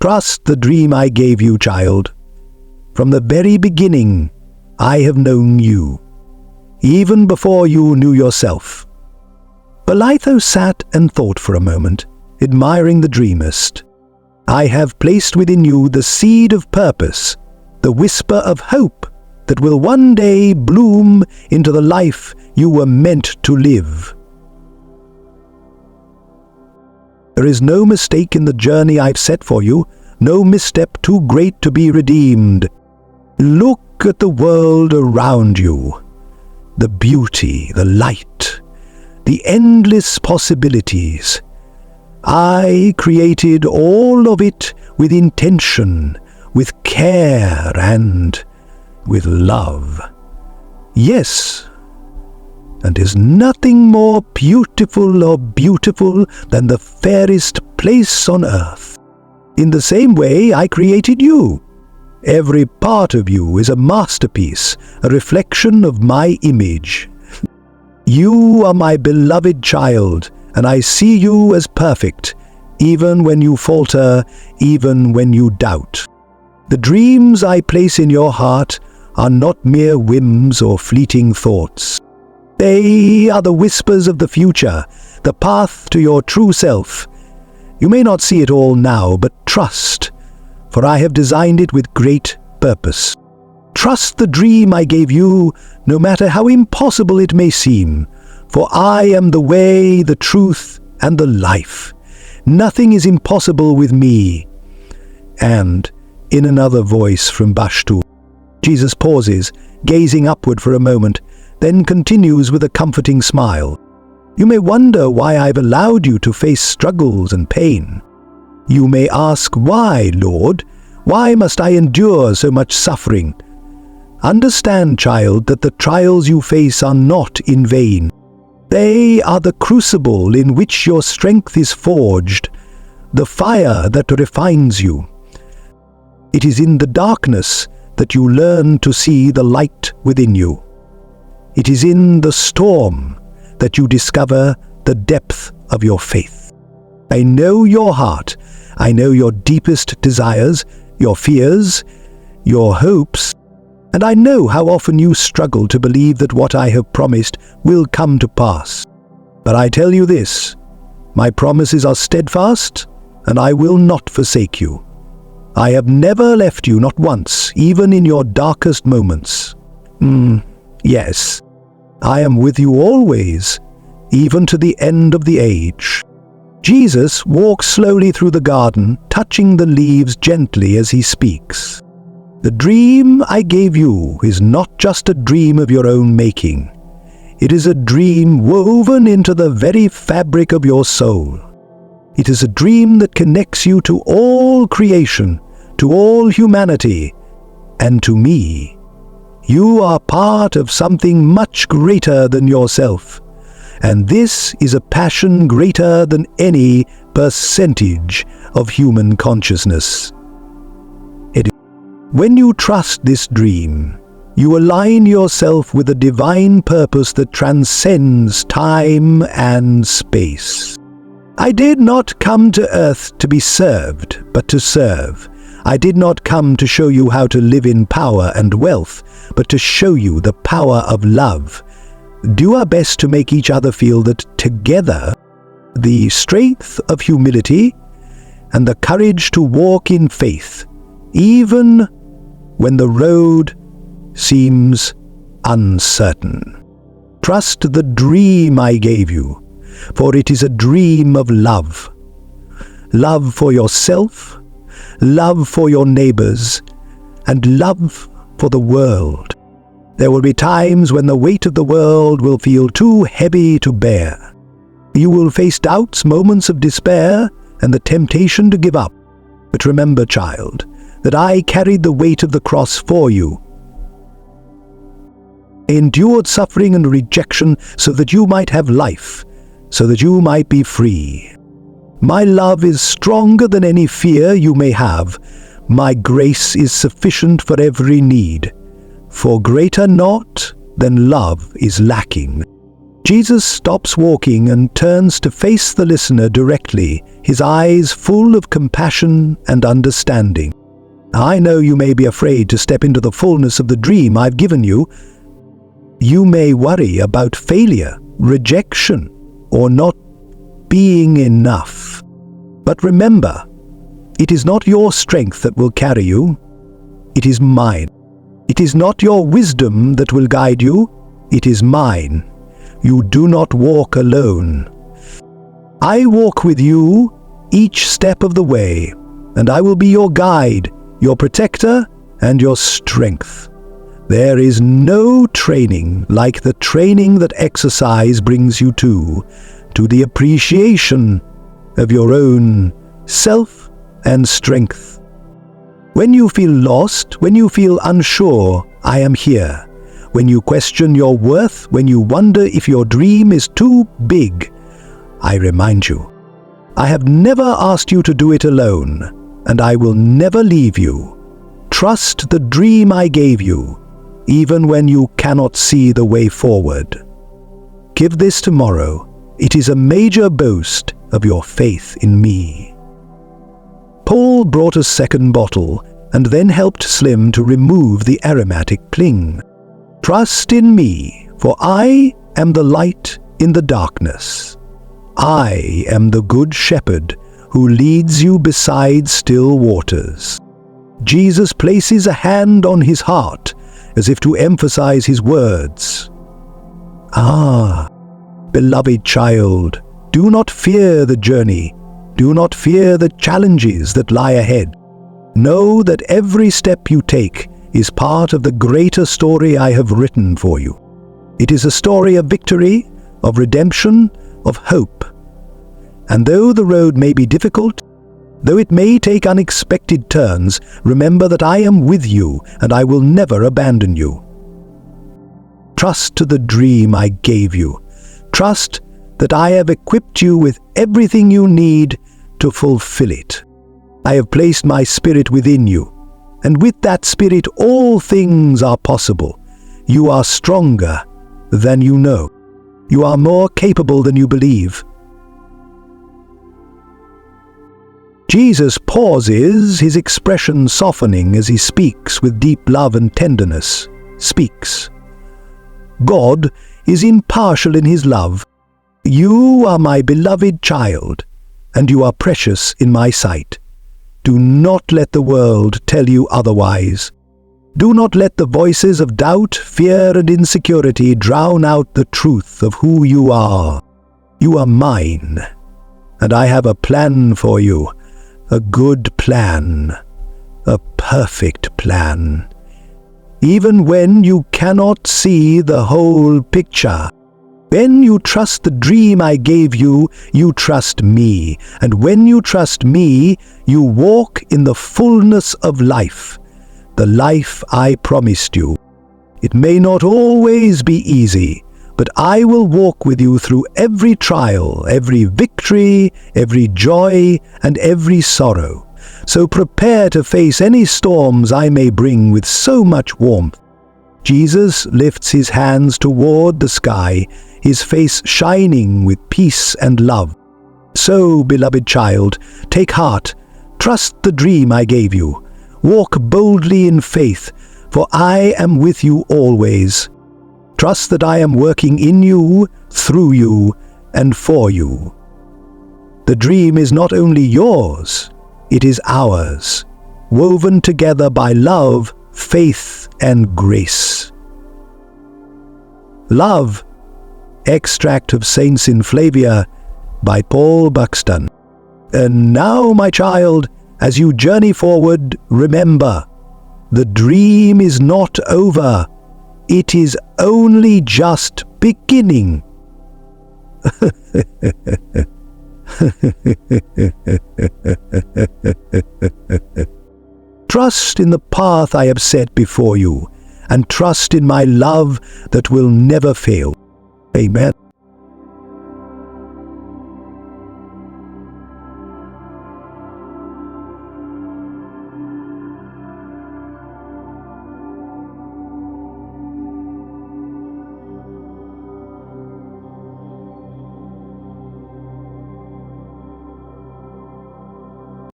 Trust the dream I gave you, child. From the very beginning, I have known you, even before you knew yourself." Belitho sat and thought for a moment, admiring the dreamist. "I have placed within you the seed of purpose, the whisper of hope that will one day bloom into the life you were meant to live. There is no mistake in the journey I've set for you, no misstep too great to be redeemed. Look at the world around you, the beauty, the light, the endless possibilities. I created all of it with intention, with care, and with love. Yes, and is nothing more beautiful or beautiful than the fairest place on earth. In the same way, I created you. Every part of you is a masterpiece, a reflection of my image. You are my beloved child, and I see you as perfect, even when you falter, even when you doubt. The dreams I place in your heart are not mere whims or fleeting thoughts. They are the whispers of the future, the path to your true self. You may not see it all now, but trust, for I have designed it with great purpose. Trust the dream I gave you, no matter how impossible it may seem, for I am the way, the truth, and the life. Nothing is impossible with me." And, in another voice from Bashtu, Jesus pauses, gazing upward for a moment, then continues with a comforting smile. "You may wonder why I've allowed you to face struggles and pain. You may ask, why, Lord? Why must I endure so much suffering? Understand, child, that the trials you face are not in vain. They are the crucible in which your strength is forged, the fire that refines you. It is in the darkness that you learn to see the light within you. It is in the storm that you discover the depth of your faith. I know your heart. I know your deepest desires, your fears, your hopes, and I know how often you struggle to believe that what I have promised will come to pass. But I tell you this, my promises are steadfast, and I will not forsake you. I have never left you, not once, even in your darkest moments. Yes, I am with you always, even to the end of the age." Jesus walks slowly through the garden, touching the leaves gently as he speaks. "The dream I gave you is not just a dream of your own making. It is a dream woven into the very fabric of your soul. It is a dream that connects you to all creation, to all humanity, and to me. You are part of something much greater than yourself, and this is a passion greater than any percentage of human consciousness. When you trust this dream, you align yourself with a divine purpose that transcends time and space. I did not come to earth to be served, but to serve. I did not come to show you how to live in power and wealth, but to show you the power of love. Do our best to make each other feel that together, the strength of humility and the courage to walk in faith, even when the road seems uncertain. Trust the dream I gave you, for it is a dream of love. Love for yourself, love for your neighbors, and love for the world. There will be times when the weight of the world will feel too heavy to bear. You will face doubts, moments of despair, and the temptation to give up. But remember, child, that I carried the weight of the cross for you. I endured suffering and rejection so that you might have life, so that you might be free. My love is stronger than any fear you may have. My grace is sufficient for every need, for greater not than love is lacking. Jesus stops walking and turns to face the listener directly, his eyes full of compassion and understanding. I know you may be afraid to step into the fullness of the dream I've given you. You may worry about failure, rejection, or not being enough. But remember, it is not your strength that will carry you. It is mine. It is not your wisdom that will guide you. It is mine. You do not walk alone. I walk with you each step of the way, and I will be your guide, your protector, and your strength. There is no training like the training that exercise brings you to the appreciation of your own self and strength. When you feel lost, when you feel unsure, I am here. When you question your worth, when you wonder if your dream is too big, I remind you, I have never asked you to do it alone, and I will never leave you. Trust the dream I gave you, even when you cannot see the way forward. Give this tomorrow. It is a major boast of your faith in me. Paul brought a second bottle and then helped Slim to remove the aromatic cling. Trust in me, for I am the light in the darkness. I am the good shepherd who leads you beside still waters. Jesus places a hand on his heart as if to emphasize his words. Beloved child, do not fear the journey. Do not fear the challenges that lie ahead. Know that every step you take is part of the greater story I have written for you. It is a story of victory, of redemption, of hope. And though the road may be difficult, though it may take unexpected turns, remember that I am with you and I will never abandon you. Trust to the dream I gave you. Trust that I have equipped you with everything you need to fulfill it. I have placed my spirit within you, and with that spirit all things are possible. You are stronger than you know. You are more capable than you believe. Jesus pauses, his expression softening as he speaks with deep love and tenderness. Speaks. God is impartial in his love. You are my beloved child, and you are precious in my sight. Do not let the world tell you otherwise. Do not let the voices of doubt, fear, and insecurity drown out the truth of who you are. You are mine, and I have a plan for you, a good plan, a perfect plan. Even when you cannot see the whole picture, when you trust the dream I gave you, you trust me. And when you trust me, you walk in the fullness of life, the life I promised you. It may not always be easy, but I will walk with you through every trial, every victory, every joy, and every sorrow. So prepare to face any storms I may bring with so much warmth. Jesus lifts his hands toward the sky, his face shining with peace and love. So, beloved child, take heart, trust the dream I gave you. Walk boldly in faith, for I am with you always. Trust that I am working in you, through you, and for you. The dream is not only yours, it is ours, woven together by love, faith, and grace. Love, extract of Saints in Flavia by Paul Buxton. And now, my child, as you journey forward, remember, the dream is not over. It is only just beginning. Trust in the path I have set before you, and trust in my love that will never fail. Amen.